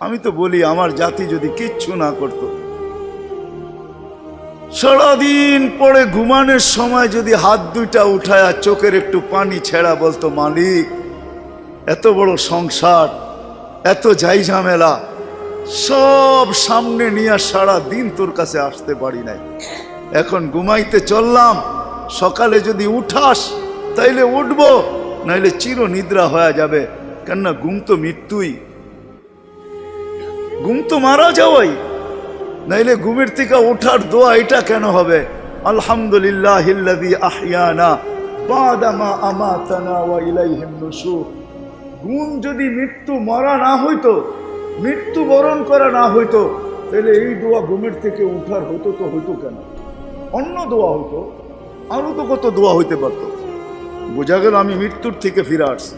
আমি তো বলি আমার জাতি যদি কিচ্ছু না করতো, সারাদিন পরে ঘুমানোর সময় যদি হাত দুইটা উঠায় আর চোখের একটু পানি ছেড়া বলতো, মালিক এত বড় সংসার, এত যাই ঝামেলা সব সামনে নিয়ে সারা দিন তোর কাছে আসতে পারি নাই, এখন ঘুমাইতে চললাম, সকালে যদি উঠাস তাইলে উঠবো, নাইলে চির নিদ্রা হয়ে যাবে। কেননা ঘুম তো মৃত্যুই, ঘুম তো মারা যাওয়াই, নাইলে ঘুমের থেকে ওঠার দোয়া এটা কেন হবে? আলহামদুলিল্লাহিল্লাযী আহইয়ানা বাদা মা আমাতানা ওয়া ইলাইহিন নুশুর। ঘুম যদি মৃত্যু মরা না হইতো, মৃত্যু বরণ করা না হইতো, তাহলে এই দোয়া ঘুমের থেকে উঠার হতো তো হইতো কেন? অন্য দোয়া হইতো, আরো তো কত দোয়া হইতে পারতো। বোঝা গেল আমি মৃত্যুর থেকে ফিরে আসছি,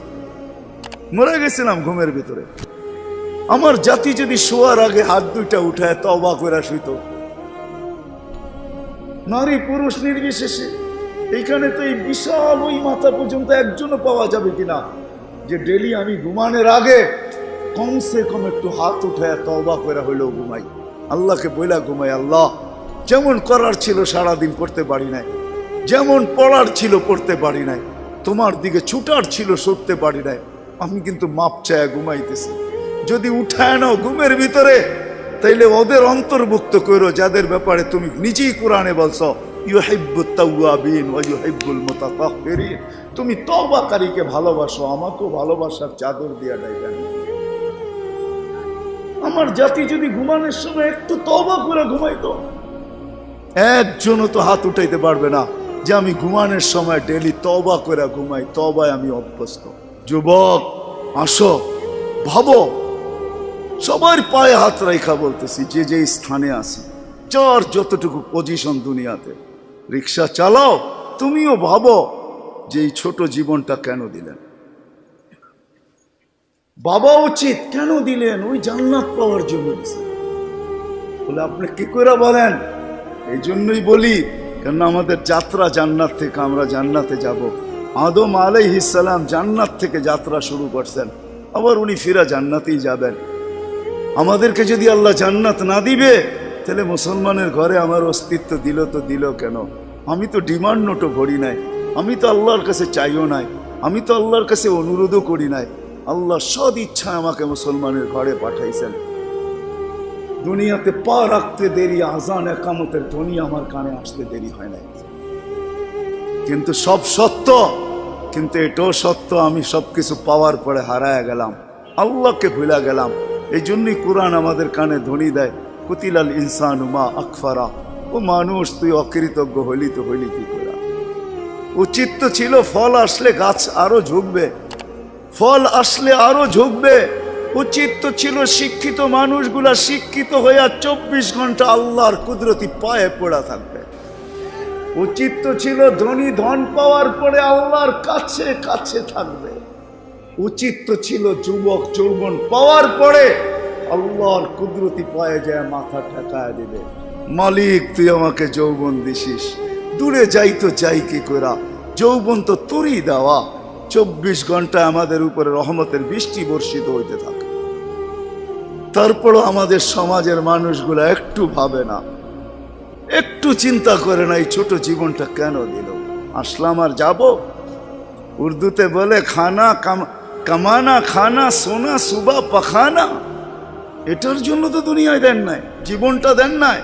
মরে গেছিলাম ঘুমের ভিতরে। আমার জাতি যদি শোয়ার আগে হাত দুইটা উঠায় তওবা করে শুইত, নারী পুরুষ নির্বিশেষে, এইখানে তো এই বিশাল ওই মাথা পর্যন্ত একজনও পাওয়া যাবে কিনা যে ডেলি আমি ঘুমানোর আগে কমসে কম একটু হাত উঠায় তওবা করে হইলেও ঘুমাই, আল্লাহকে বইলা ঘুমাই, আল্লাহ যেমন করার ছিল সারাদিন করতে পারি নাই, যেমন পড়ার ছিল পড়তে পারি নাই, তোমার দিকে ছুটার ছিল ছুটতে পারি নাই, আমি কিন্তু মাপ চায় ঘুমাইতেছি। যদি উঠায় নাও ঘুমের ভিতরে, তাইলে ওদের অন্তর্ভুক্ত করো যাদের ব্যাপারে তুমি নিজেই কোরআনে বলছো ইউহিব্বুত তাওয়াবিন ওয়া ইউহিব্বুল মুতাতাহহিরিন। তুমি তওবাকারীকে ভালোবাসো, আমাকেও ভালোবাসার চাদর দিয়া ডাইবেন। আমার জাতি যদি ঘুমানোর সময় একটু তওবা করে ঘুমাইতো, একজনও তো হাত উঠাইতে পারবে না যে আমি ঘুমানোর সময় ডেলি তওবা করে ঘুমাই, তওবায় আমি অভ্যস্ত। যুবক আসো, ভাবো, সবার পায়ে হাত রাখা বলতেছি, যে যে স্থানে আছি, যার যতটুকু পজিশন দুনিয়াতে, রিক্সা চালাও, তুমিও ভাবো যে এই ছোট জীবনটা কেন দিলেন? বাবা উচিত কেন দিলেন? ওই জান্নাত পাওয়ার জন্য দিলেন। বলে আপনি কি করে বলেন? এই জন্যই বলি, কেন আমাদের যাত্রা জান্নাত থেকে, আমরা জান্নাতে যাব। আদম আলাইহিস সালাম জান্নাত থেকে যাত্রা শুরু করছেন, আবার উনি ফিরা জান্নাতেই যাবেন। আমাদেরকে যদি আল্লাহ জান্নাত না দিবে, তাহলে মুসলমানের ঘরে আমার অস্তিত্ব দিল তো দিল কেন? আমি তো ডিমান্ড নোটও ভরি নাই, আমি তো আল্লাহর কাছে চাইও নাই, আমি তো আল্লাহর কাছে অনুরোধও করি নাই। আল্লাহ সদ ইচ্ছায় আমাকে মুসলমানের ঘরে পাঠাইছেন। দুনিয়াতে পা রাখতে দেরি, আজান একামতের ধ্বনি আমার কানে আসতে দেরি হয় নাই। কিন্তু সব সত্য, কিন্তু এটাও সত্য আমি সবকিছু পাওয়ার পরে হারায় গেলাম, আল্লাহকে ভুলে গেলাম। এই জন্যই কোরআন আমাদের কানে ধ্বনি দেয়, কুতিলাল ইনসানু মা আকফারা। ও মানুষ, তুই অকৃতজ্ঞ হইলি তো হইলি কি করে? উচিত তো ছিল ফল আসলে গাছ আরো ঝুঁকবে, ফল আসলে আরো ঝুঁকবে। উচিত তো ছিল শিক্ষিত মানুষগুলা শিক্ষিত হইয়া 24 ঘন্টা আল্লাহর কুদরতি পায়ে পড়া থাকবে। উচিত তো ছিল ধনী ধন পাওয়ার পরে আল্লাহর কাছে কাছে থাকবে। উচিত তো ছিল যুবক যৌবন পাওয়ার পরে আল্লাহর কুদরতি পায়ে যায় মাথা ঠেকায় দিবে, মালিক তুই আমাকে যৌবন দিছিস, দূরে যাই তো যাই কি করা, যৌবন তো তোরই দেওয়া। 24 ঘন্টা আমাদের উপরে রহমতের বৃষ্টি বর্ষিত হইতে থাকে। তারপরও আমাদের সমাজের মানুষগুলো একটু ভাবে না, একটু চিন্তা করে না এই ছোট জীবনটা কেন দিল। আসলাম আর যাব। উর্দুতে বলে খানা কামানা খানা সোনা সুবা পাখানা। এটার জন্য তো দুনিয়ায় দেন নাই, জীবনটা দেন নাই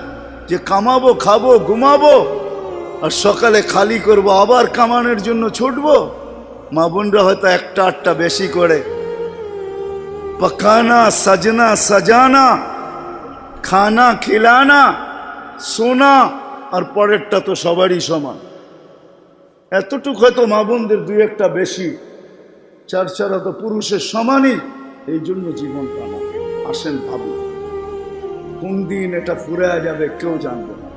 যে কামাবো, খাবো, ঘুমাবো, আর সকালে খালি করব, আবার কামানোর জন্য ছুটবো। মা বোনরা হয়তো একটা আটটা বেশি করে, পকানা সাজনা সাজানা, খানা খিলানা, সোনা, আর পরেরটা তো সবারই সমান। এতটুক হয়তো মা বোনদের দুই একটা বেশি, চার চারা তো পুরুষের সমানই। এই জন্য জীবনটা না। আসেন ভাবুন, কোন দিন এটা ফুরায় যাবে কেউ জানবে না।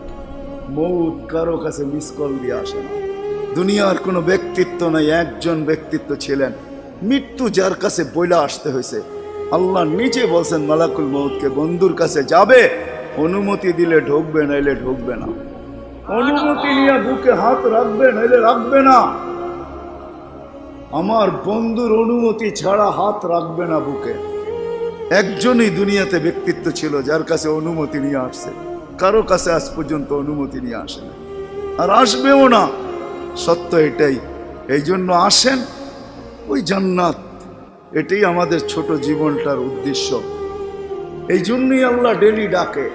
মৌত কারো কাছে মিস কল দিয়ে আসে না। দুনিয়ার কোনো ব্যক্তিত্ব নাই, একজন ব্যক্তিত্ব ছিলেন, মৃত্যু যার কাছে বইলা আসতে হয়েছে। আল্লাহ নিজে বলছেন মালাকুল মৌতকে, বন্ধুর কাছে যাবে, অনুমতি দিলে ঢুকবে, নাইলে ঢুকবে না। অনুমতি নিয়ে বুকে হাত রাখবে, নাইলে রাখবে না। আমার বন্ধুর অনুমতি ছাড়া হাত রাখবে না বুকে। একজনই দুনিয়াতে ব্যক্তিত্ব ছিল যার কাছে অনুমতি নিয়ে আসছে, কারো কাছে আজ পর্যন্ত অনুমতি নিয়ে আসে না, আর আসবেও না। সত্য এটাই। এই জন্য আসেন, ওই জান্নাত, এটাই আমাদের ছোট জীবনটার উদ্দেশ্য। এই জন্যই আল্লাহ ডেলি ডাকে,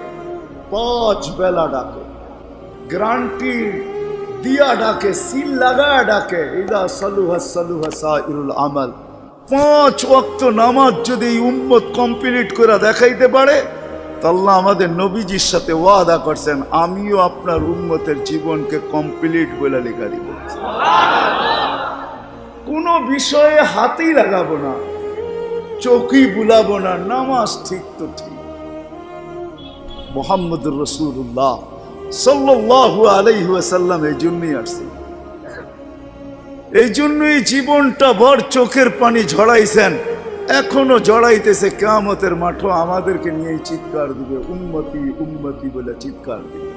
5 বেলা ডাকে, গ্যারান্টি দিয়া ডাকে, সিল লাগায় ডাকে। ইদা সালুহা সালুহা সাইরুল আমাল। 5 ওয়াক্ত নামাজ যদি এই উম্মত কমপ্লিট করে দেখাইতে পারে, তো আল্লাহ আমাদের নবীজির সাথে ওয়াদা করছেন, আমিও আপনার উম্মতের জীবনকে কমপ্লিট বলে লেখা দিব। কোনো বিষয়ে হাতেই লাগাবো না, চোখই বুলাবো না, নামাজ ঠিক তো ঠিক। মুহাম্মদুর রাসূলুল্লাহ সাল্লাল্লাহু আলাইহি ওয়াসাল্লাম এই জন্যই আসছে, এই জন্যই জীবনটা ভর চোখের পানি ঝরাইছেন, এখনো জড়াইতেছে। কিয়ামতের মাঠে আমাদেরকে নিয়ে চিৎকার দিবে, উম্মতি উম্মতি বলে চিৎকার দিবে।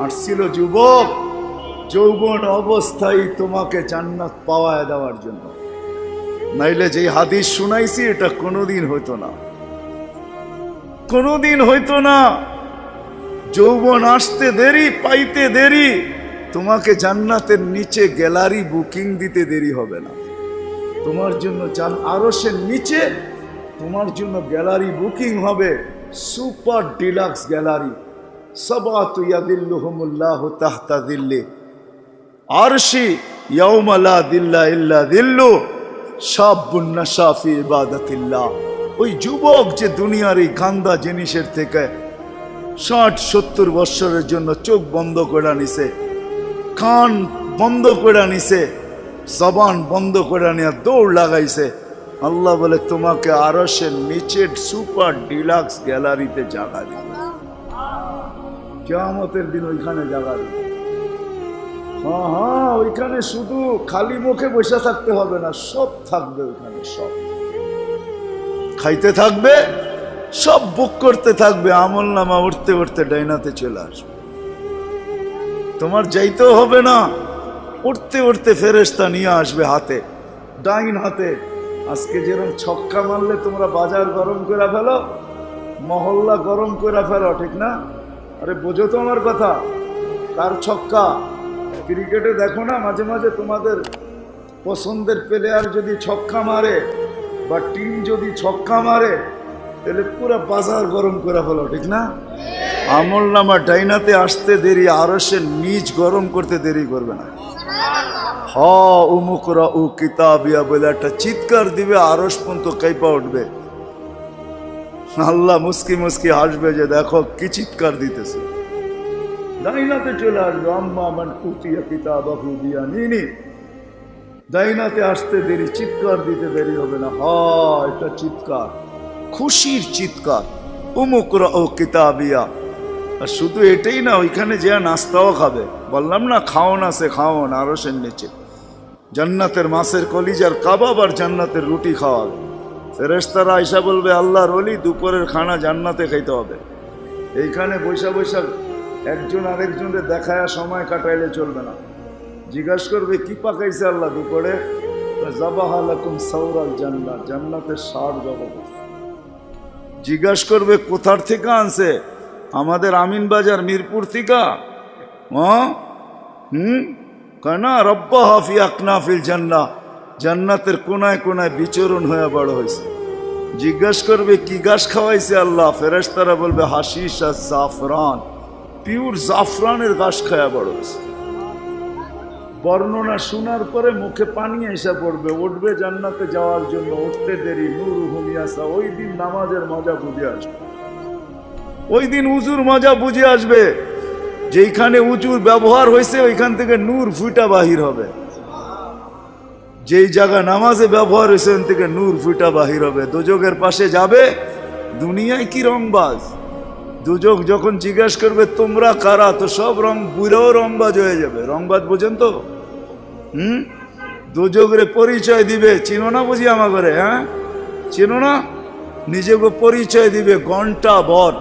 আসছিল যুবক, যৌবন অবস্থায় তোমাকে জান্নাত পাওয়ায় দেওয়ার জন্য, নাইলে যে হাদিস শুনাইছি এটা কোনোদিন হইতো না, কোনোদিন হইতো না। যৌবন আসতে দেরি, পাইতে দেরি, তোমাকে জান্নাতের নিচে গ্যালারি বুকিং দিতে দেরি হবে না। তোমার জন্য আরশের নিচে তোমার জন্য গ্যালারি বুকিং হবে, সুপার ডিলাক্স গ্যালারি। সাবাতু ইয়াদিল্লুহুমুল্লাহু তাহতা দিল্লি আরশি ইয়াউমা লা দিল্লা ইল্লা দিল্লু শাবুন নাশা ফি ইবাদাতিল্লাহ। ওই যুবক যে দুনিয়ার এই গান্দা জিনিসের থেকে 60-70 বছরের জন্য চোখ বন্ধ করে নিছে, কান বন্ধ করে নিছে, জবান বন্ধ করে নিয়ে দৌড় লাগাইছে, আল্লাহ বলে তোমাকে আরশের নিচের সুপার ডিলাক্স গ্যালারিতে জায়গা দিবে। কিয়ামতের দিন ওইখানে জায়গা দিবে। হ্যাঁ, ওইখানে শুধু খালি মুখে বসে থাকতে হবে না, সব থাকবে ওইখানে, সব খাইতে থাকবে, সব বুক করতে থাকবে। আমল নামা উঠতে উঠতে ডাইনাতে চলে আসবে, তোমার যাইতেও হবে না, উঠতে উঠতে ফেরেশতা নিয়ে আসবে হাতে, ডাইন হাতে। আজকে যেরকম ছক্কা মারলে তোমরা বাজার গরম করে ফেলো, মহল্লা গরম করে ফেলো, ঠিক না? আরে বোঝো তো আমার কথা, কার ছক্কা? ক্রিকেটে দেখো না মাঝে মাঝে তোমাদের পছন্দের প্লেয়ার যদি ছক্কা মারে বা টিম যদি ছক্কা মারে, তাহলে পুরো বাজার গরম করে ফেলো, ঠিক না? আমল নামা ডাইনাতে আসতে দেরি, আরশের নিচ গরম করতে দেরি করবে না। হ উমুকরা উ কিতাবিয়া বলে একটা চিৎকার দিবে, আরশ পর্যন্ত কাইপা উঠবে। আল্লাহ মুস্কি মুস্কি হাসবে যে দেখো কি চিৎকার দিতেছে। ডাইনাতে চলে আসবে, আম্মা মান উতিয়া কিতাবাহু বিয়ামিনি। ডাইনাতে আসতে দেরি, চিৎকার দিতে দেরি হবে না। হ্যাঁ, এটা চিৎকার, খুশির চিৎকার, উমুকরা ও কিতাবিয়া। আর শুধু এটাই না, ওইখানে যে নাস্তাও খাবে। বললাম না খাওন আছে, খাওন আরশের নিচে। জান্নাতের মাছের কলিজার কাবাব আর জান্নাতের রুটি খাওয়াবে। ফেরেশতারা আয়সা বলবে আল্লাহর ওলি দুপুরের খানা জান্নাতে খাইতে হবে। এইখানে বৈশা বৈশা একজন আরেকজনের দেখায় সময় কাটাইলে চলবে না। জিজ্ঞাসা করবে কি পাকাইছে আল্লাহ দুপুরে? জাবাহা লাকুম সাওরাল জান্নাত, জান্নাতের ষাঁড় জবাব। জিজ্ঞাসা করবে কোথার থেকে আনছে? আমাদের আমিন বাজার মিরপুর থেকে। কেনা রব্বা হাফি আকনাফিল জান্নাহ, জান্নাতের কোনায় কোনায় বিচরণ হয়ে বড় হয়েছে। জিজ্ঞাসা করবে কি গাছ খাওয়াইছে আল্লাহ? ফেরেশতারা বলবে হাশিশ আর জাফরান, পিওর জাফরানের গাছ খাওয়া বড় হয়েছে। বর্ণনা শোনার পরে মুখে পানি এসে পড়বে, উঠবে জান্নাতে যাওয়ার জন্য, উঠতে দেরি। নূরুহুম ইয়াসা, ওই দিন নামাজের মজা বুঝে আসবে, ওই দিন উজুর মজা বুঝে আসবে। যেইখানে উজুর ব্যবহার হয়েছে ওইখান থেকে নূর ফুটা বাহির হবে, যেই জায়গা নামাজে ব্যবহার হয়েছে ওখান থেকে নূর ফুটা বাহির হবে। দোজকের পাশে যাবে, দুনিয়ায় কি রংবাজ। দুজক যখন জিজ্ঞাসা করবে তোমরা কারা, তো সব রং বুড়াও রংবাজ হয়ে যাবে। রংবাজ বোঝেন তো? দুজকের পরিচয় দিবে, চিনো না বুঝি আমার ঘরে? হ্যাঁ চিনো না? নিজেকে পরিচয় দিবে ঘন্টা ভর,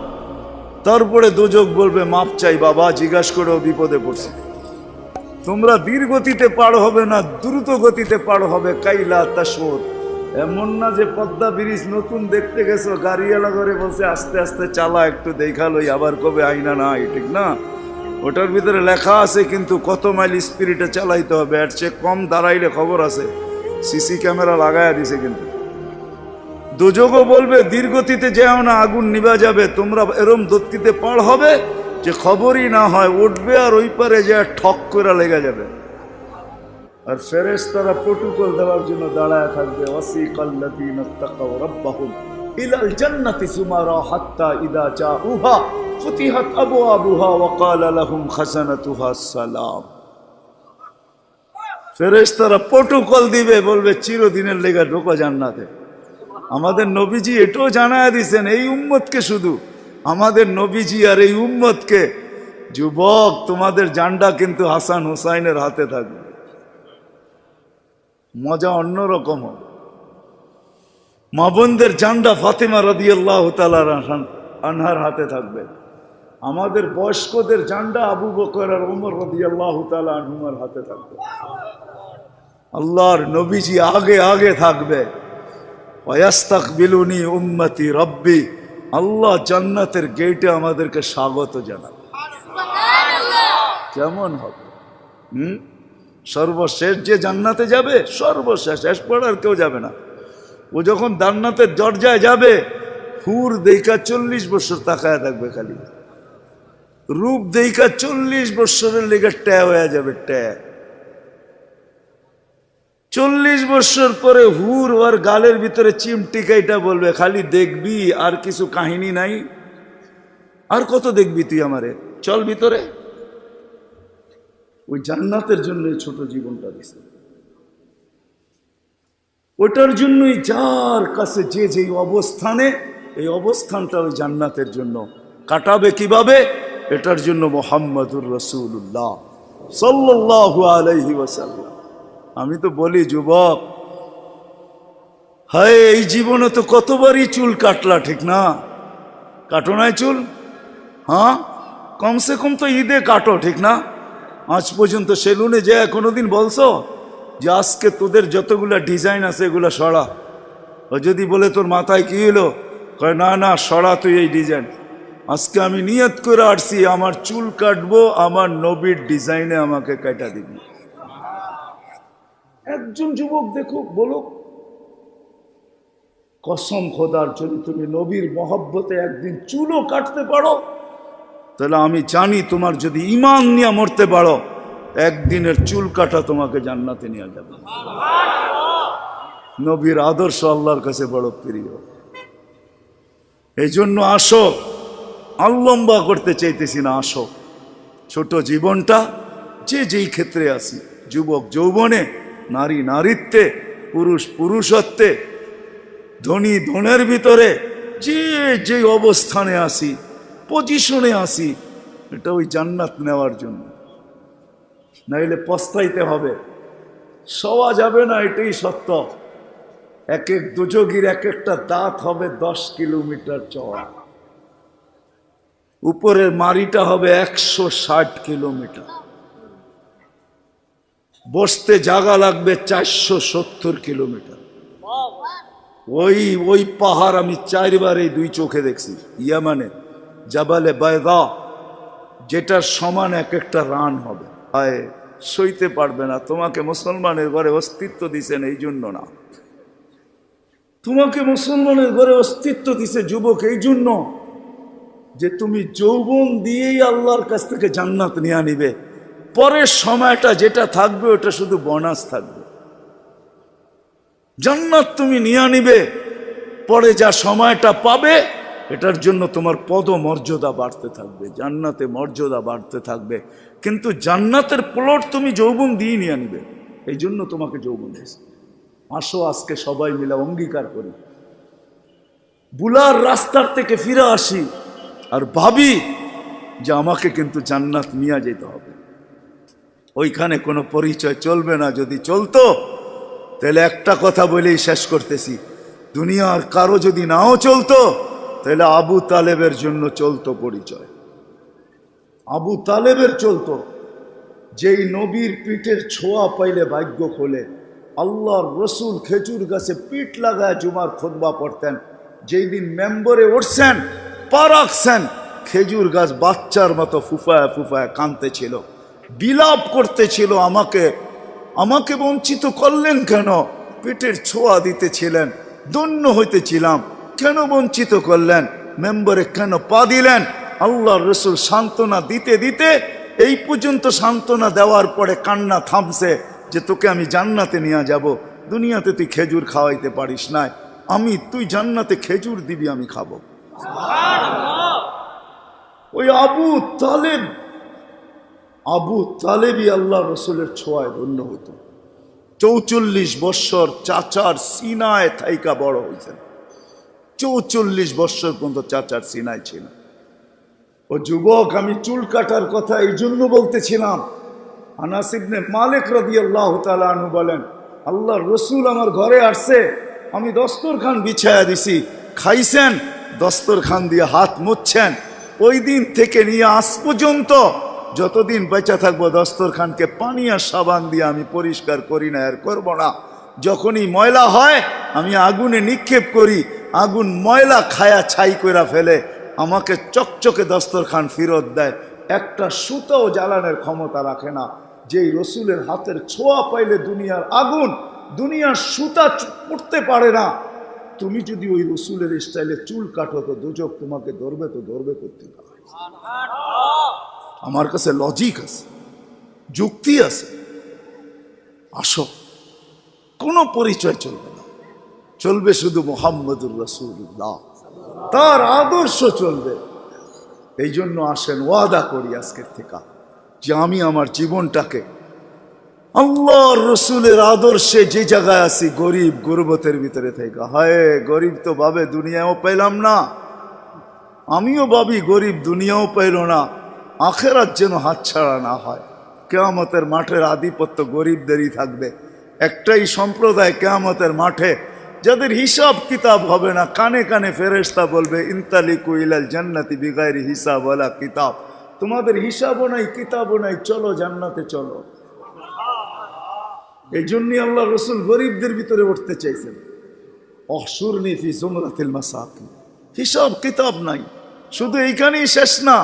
তারপরে দুজক বলবে মাপ চাই বাবা, জিজ্ঞাসা করেও বিপদে পড়ছে। তোমরা ধীর গতিতে পার হবে না, দ্রুত গতিতে পার হবে। কাইলা তাশউর, এমন না যে পদ্মা ব্রিজ নতুন দেখতে গেছো, গাড়িওয়ালা করে বলছে আস্তে আস্তে চালা, একটু দেখালোই, আবার কবে আইনা নাই, ঠিক না? ওটার ভিতরে লেখা আছে কিন্তু কত মাইল স্পিরিটে চালাইতে হবে, এর চেয়ে কম দাঁড়াইলে খবর আছে, সিসি ক্যামেরা লাগাইয়া দিছে। কিন্তু দুযোগও বলবে দীর্ঘতিতে যেও না, আগুন নিভা যাবে, তোমরা এরম দত্তিতে পার হবে যে খবরই না হয়, উঠবে আর ওই পারে যে ঠক করে লেগে যাবে। আর ফেরেশতারা প্রটোকল দেওয়ার জন্য দাঁড়ায় থাকবে। ওয়াসিকাল্লাযীনা তাকাউ রাব্বাহুম ইলাল জান্নাতি সুমারা হাত্তা ইযা জাউহা ফুতিহাত আবওয়াবুহা ওয়া ক্বালা লাহুম খাজানাতুহা সালাম। ফেরেশতারা প্রটোকল দিবে, বলবে চিরদিনের লেগে ঢোকো জান্নাতে। আমাদের নবীজি এটাও জানায়া দিয়েছেন এই উম্মতকে, শুধু আমাদের নবীজি আর এই উম্মতকে, যুবক তোমাদের জান্ডা কিন্তু হাসান হুসাইনের হাতে থাকবে। মজা অন্যরকম হবে। মা বোনদের জান্ডা ফাতেমা রাদিয়াল্লাহু তাআলা আনহার হাতে থাকবে। আমাদের বয়স্কদের জান্ডা আবু বকর আর ওমর রাদিয়াল্লাহু তাআলা আনহুমার হাতে থাকবে। আল্লাহর নবীজি আগে আগে থাকবে। ওয়াস্তাকবিলুনি উম্মতি রব্বি, আল্লাহ জান্নাতের গেটে আমাদেরকে স্বাগত জানাবে। কেমন হবে? সর্বশেষ যে জান্নাতে যাবে, সর্বশেষ, শেষ পড়ার কেউ যাবে না। ও যখন জান্নাতের দরজায় যাবে, হুর দেইকা 40 বছর তাকায় থাকবে, খালি রূপ দেইকা 40 বছরের লেগে ট্যা হয়ে যাবে, ট্যা। 40 বছর পরে হুর ওর গালের ভিতরে চিমটিকাইটা বলবে, খালি দেখবি আর কিছু কাহিনী নাই, আর কত দেখবি তুই আমারে, চল ভিতরে। ওই জান্নাতের জন্য ছোট জীবনটা দিছে। ওটার জন্যই যার কাছে যে যেই অবস্থানে, এই অবস্থানটা ওই জান্নাতের জন্য কাটাবে কিভাবে, এটার জন্য মুহাম্মাদুর রাসূলুল্লাহ সাল্লাল্লাহু আলাইহি ওয়াসাল্লাম। আমি তো বলি যুবক, হায় এই জীবনে তো কতবারই চুল কাটলা, ঠিক না? কাটো নাই চুল? হ্যাঁ, কমসে কম তো ঈদে কাটো, ঠিক না? আজ পর্যন্ত সেলুনে যে কোনোদিন বলছো যে আজকে তোদের যতগুলা ডিজাইন আছে এগুলো সরা? ও যদি বলে তোর মাথায় কি হলো, কয় না না সরা তুই এই ডিজাইন। আজকে আমি নিয়ত করে আসছি আমার চুল কাটবো আমার নবীর ডিজাইনে, আমাকে কাটা দিবি। একজন যুবক দেখুক, বলুক কসম খোদার যদি তুমি নবীর মহব্বতে একদিন চুলও কাটতে পারো, তাহলে আমি জানি তোমার যদি ঈমান নিয়ে মরতে পারো, একদিনের চুল কাটা তোমাকে জান্নাতে নিয়ে যাবে। নবীর আদর্শ আল্লাহর কাছে বড় প্রিয়। এই জন্য আসো, লম্বা করতে চাইতেছি না, আসো ছোট জীবনটা যে যেই ক্ষেত্রে আসি, যুবক যৌবনে, নারী নারীত্বে, পুরুষ পুরুষত্বে, ধনী ধনের ভিতরে, যে যে অবস্থানে আসি, পজিশনে আসি, এটা ওই জান্নাত নেওয়ার জন্য। নাইলে পস্তাইতে হবে, সওয়া যাবে না, এটাই সত্য। এক এক দুযোগীর এক একটা দাঁত হবে 10 কিলোমিটার চওড়া, উপরের মারিটা হবে 160 কিলোমিটার, বসতে জায়গা লাগবে 470 কিলোমিটার। ওই পাহাড় আমি 4 বার এই 2 চোখে দেখছি, ইয়ামানে জাবালে বায়দা, যেটার সমান এক একটা রান হবে। হায়, সইতে পারবে না। তোমাকে মুসলমানের ঘরে অস্তিত্ব দিছেন এই জন্য না, তোমাকে মুসলমানের ঘরে অস্তিত্ব দিছে যুবক এই জন্য যে তুমি যৌবন দিয়েই আল্লাহর কাছ থেকে জান্নাত নিয়ে নিবে। পরের সময়টা যেটা থাকবে ওটা শুধু বোনাস থাকবে। জান্নাত তুমি নিয়ে নিবে, পরে যা সময়টা পাবে এটার জন্য তোমার পদমর্যাদা বাড়তে থাকবে, জান্নাতে মর্যাদা বাড়তে থাকবে। কিন্তু জান্নাতের প্লট তুমি যৌবন দিয়ে নিয়ে নিবে, এই জন্য তোমাকে যৌবন দিয়েছে। আসো আজকে সবাই মিলে অঙ্গীকার করি, বুলার রাস্তার থেকে ফিরে আসি আর ভাবি যে আমাকে কিন্তু জান্নাত নিয়ে যেতে হবে। ওইখানে কোনো পরিচয় চলবে না। যদি চলতো তাহলে একটা কথা বলেই শেষ করতেছি, দুনিয়ার কারো যদি নাও চলতো তাহলে আবু তালেবের জন্য চলতো পরিচয়। আবু তালেবের চলতো, যেই নবীর পিঠের ছোঁয়া পাইলে ভাগ্য খোলে, আল্লাহর রসুল খেজুর গাছে পিঠ লাগায় জুমার খুতবা পড়তেন। যেই দিন মেম্বরে উঠছেন, পা রাখছেন, খেজুর গাছ বাচ্চার মতো ফুফায় ফুফায় কাঁদতেছিল, বিলাপ করতেছিল, আমাকে বঞ্চিত করলেন কেন? পেটের ছোঁয়া দিতেছিলেন, ধন্য হইতেছিলাম, কেন বঞ্চিত করলেন? মেম্বরে কেন পা দিলেন? আল্লাহর রসুল সান্ত্বনা দিতে দিতে এই পর্যন্ত সান্ত্বনা দেওয়ার পরে কান্না থামছে যে তোকে আমি জান্নাতে নিয়ে যাব। দুনিয়াতে তুই খেজুর খাওয়াইতে পারিস না, তুই জান্নাতে খেজুর দিবি, আমি খাবো। ওই আবু তালেবই আল্লাহ রসুলের ছোঁয়ায় ধন্য হতো। 44 বৎসর চাচার সিনায় থাইকা বড় হয়েছেন। 44 বৎসর পর্যন্ত চাচার সিনায় ছিল। ও যুবক, আমি চুল কাটার কথা এই জন্য বলতেছিলাম। আনাস ইবনে মালিক রাদিয়াল্লাহু তাআলা আনহু বলেন, আল্লাহর রসুল আমার ঘরে আসছে, আমি দস্তরখান বিছায়া দিছি, খাইছেন, দস্তরখান দিয়ে হাত মুছছেন। ওই দিন থেকে নিয়ে আজ পর্যন্ত যতদিন বেঁচে থাকবো দস্তরখানকে পানি আর সাবান দিয়ে আমি পরিষ্কার করি না, আর করবো না। যখনই ময়লা হয় আমি আগুনে নিক্ষেপ করি, আগুন ময়লা খায়া ছাই করে ফেলে, আমাকে চকচকে দস্তরখান ফেরত দেয়। একটা সুতাও জ্বালানোর ক্ষমতা রাখে না। যেই রসুলের হাতের ছোঁয়া পাইলে দুনিয়ার আগুন, দুনিয়ার সুতা পড়তে পারে না। তুমি যদি ওই রসুলের স্টাইলে চুল কাটো তো দুজক তোমাকে ধরবে, তো ধরবে করতে পারে। আমার কাছে লজিক আছে, যুক্তি আছে। আসো, কোনো পরিচয় চলবে না, চলবে শুধু মুহাম্মদুর রাসূলুল্লাহ, তার আদর্শ চলবে। এই জন্য আসেন, ওয়াদা করি আজকের থেকে যে আমি আমার জীবনটাকে আল্লাহর রসুলের আদর্শে যে জায়গায় আছি, গরিব গুরবতের ভিতরে থেকে, হায় গরিব তো ভাবে দুনিয়াও পেলাম না, আমিও ভাবি গরিব দুনিয়াও পাইল না, আখেরাত যেন হাতছাড়া না হয়। কিয়ামতের মাঠের আধিপত্য গরিবদেরই থাকবে। একটাই সম্প্রদায় কিয়ামতের মাঠে যাদের হিসাব কিতাব হবে না, কানে কানে ফেরেশতা বলবে ইনতালিকু ইলাল জান্নাতি বিগাইরি হিসাব ওয়ালা কিতাব, তোমাদের হিসাবও নাই কিতাবও নাই, চলো জান্নাতে চলো। এই জন্যই আল্লাহ রসুল গরিবদের ভিতরে উঠতে চাইছেন। অহশুরনি ফি জুমরাতিল মাসাকিন, হিসাব কিতাব নাই। শুধু এইখানেই শেষ না,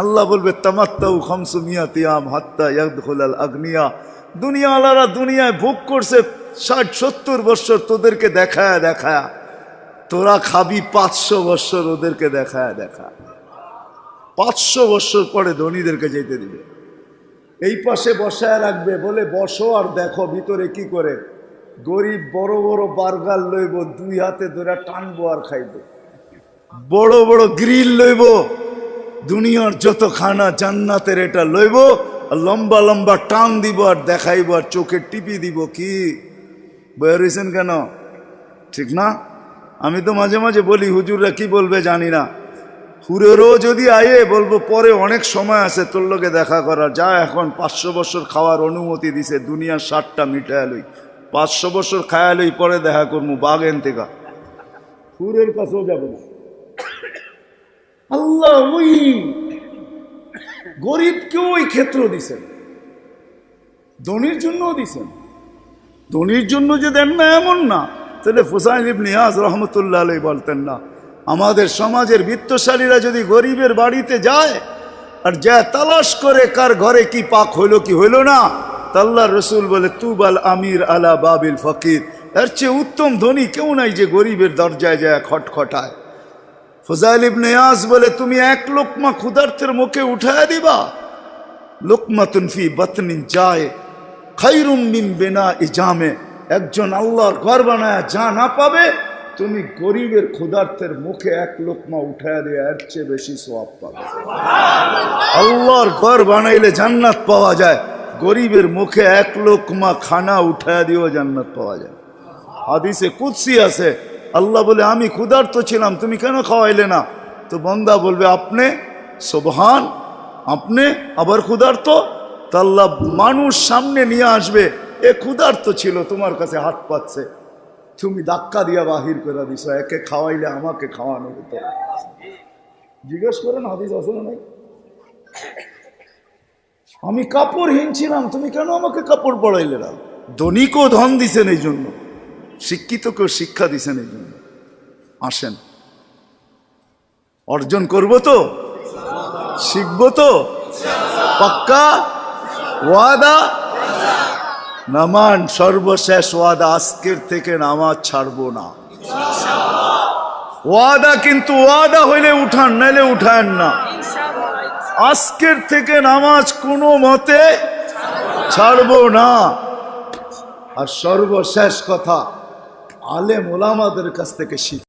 আল্লাহ বলবে তামাত্তাউ 500 আম হাত্তা ইয়াদখুলাল আগনিয়া, দুনিয়াওয়ালারা দুনিয়ায় ভোগ করছে 60-70 বৎসর, তোদেরকে দেখায় দেখায়, তোরা খাবি 500 বৎসর ওদেরকে দেখায় দেখায়। 500 বৎসর পরে ধনীদেরকে যেতে দিবে। এই পাশে বসায় রাখবে, বলে বসো আর দেখো ভিতরে কি করে। গরিব বড় বড় বার্গার লইব, 2 হাতে ধরে টানবো আর খাইব। বড় বড় গ্রিল লইব, দুনিয়ার যত খানা জান্নাতের এটা লইব, আর লম্বা লম্বা টান দিব আর দেখাইব আর চোখে টিপি দিব। কি বেরিয়েছেন কেন? ঠিক না? আমি তো মাঝে মাঝে বলি, হুজুররা কি বলবে জানি না, হুরেরও যদি আয়ে বলবো পরে অনেক সময় আছে তোর লোকে দেখা করার, যা এখন 500 বছর খাওয়ার অনুমতি দিছে, দুনিয়ার 60টা মিটায় লই, 500 বছর খায়া লই, পরে দেখা করবো বাগেন থেকে। হুরের কাছেও যাবে না। আল্লাহ ওই গরিবকেও ওই ক্ষেত্র দিছেন, ধনীর জন্যও দিছেন। ধনীর জন্য যে দেন না এমন না, তাহলে ফুসাইল ইবনে ইয়াজ রহমতুল্লাহ আলাইহি বলতেন না, আমাদের সমাজের বিত্তশালীরা যদি গরিবের বাড়িতে যায় আর যা তালাশ করে কার ঘরে কি পাক হইল কি হইল না, আল্লাহর রসুল বলে তুবাল আমির আলা বাবিল ফকির, এর চেয়ে উত্তম ধনী কেউ নাই যে গরিবের দরজায় যায় খটখটায়। ফুজাইল ইবনে ইয়াজ বলে তুমি 1 লোকমা ক্ষুধার্তের মুখে উঠায় দিবা, লোকমাতুন ফি বাতনিন যায় খায়রুম মিন বিনাই জামে, একজন আল্লাহর ঘর বানায় যা না পাবে, তুমি গরিবের ক্ষুধার্তের মুখে 1 লোকমা উঠায় দিয়ে এর চেয়ে বেশি সওয়াব পাবে। আল্লাহর ঘর বানাইলে জান্নাত পাওয়া যায়, গরিবের মুখে 1 লোকমা খানা উঠায় দিয়েও জান্নাত পাওয়া যায়। হাদিসে কুদসি আছে, আল্লাহ বলে আমি ক্ষুধার্ত ছিলাম, তুমি কেন খাওয়াইলে না? তো বান্দা বলবে আপনি, সুবহান, আপনি আবার ক্ষুধার্ত? তা আল্লাহ মানুষ সামনে নিয়ে আসবে, এ ক্ষুধার্ত ছিল, তোমার কাছে হাত পাচ্ছে, তুমি ধাক্কা দিয়া বাহির করে দিছো, একে খাওয়াইলে আমাকে খাওয়ানো হতো। জিজ্ঞেস করেন হাদিস আছে না নাই? আমি কাপড়হীন ছিলাম, তুমি কেন আমাকে কাপড় পরাইলে না? ধনীকেও ধন দিছেন এই জন্য, শিক্ষিতকেও শিক্ষা দিছেন এই জন্য। আসেন, অর্জন করব তো, শিখবো তো, পাক্কা ওয়াদা? নামান সর্বশেষ ওয়াদা, আজকের থেকে নামাজ ছাড়বো না। ওয়াদা, কিন্তু ওয়াদা হইলে উঠান, নাইলে উঠান না। আজকের থেকে নামাজ কোনো মতে ছাড়বো না। আর সর্বশেষ কথা, আলেম ওলামাদের কাছ থেকে শিখ।